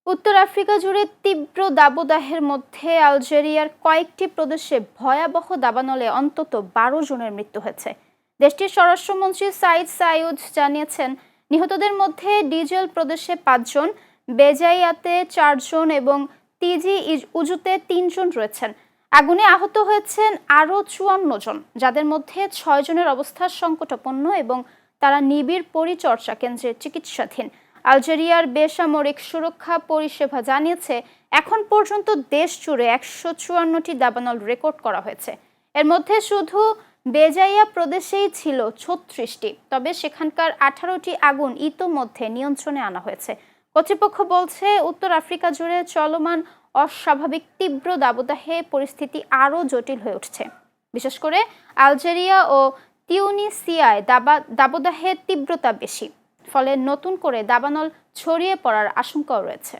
উত্তর আফ্রিকা জুড়ে তীব্র দাবদাহের মধ্যে আলজেরিয়ার কয়েকটি প্রদেশে ভয়াবহ দাবানলে অন্তত ১২ জনের মৃত্যু হয়েছে। দেশটির স্বরাষ্ট্রমন্ত্রী সাইদ সাইউদ জানিয়েছেন, নিহতদের মধ্যে ডিজেল প্রদেশে ৫ জন, বেজাইয়াতে ৪ জন এবং তিজি উজুতে ৩ জন রয়েছেন। আগুনে আহত হয়েছেন আরও ৫৪ জন, যাদের মধ্যে ৬ জনের অবস্থা সংকটাপন্ন এবং তারা নিবিড় পরিচর্যা কেন্দ্রে চিকিৎসাধীন। আলজেরিয়ার বেসামরিক সুরক্ষা পরিষেবা জানিয়েছে, এখন পর্যন্ত দেশ জুড়ে ১৫৪টি দাবানল রেকর্ড করা হয়েছে। এর মধ্যে শুধু বেজাইয়া প্রদেশেই ছিল ৩৬টি, তবে সেখানকার ১৮টি আগুন ইতোমধ্যে নিয়ন্ত্রণে আনা হয়েছে। কর্তৃপক্ষ বলছে, উত্তর আফ্রিকা জুড়ে চলমান অস্বাভাবিক তীব্র দাবদাহে পরিস্থিতি আরও জটিল হয়ে উঠছে। বিশেষ করে আলজেরিয়া ও তিউনিসিয়ায় দাবদাহের তীব্রতা বেশি, ফলে নতুন করে দাবানল ছড়িয়ে পড়ার আশঙ্কাও রয়েছে।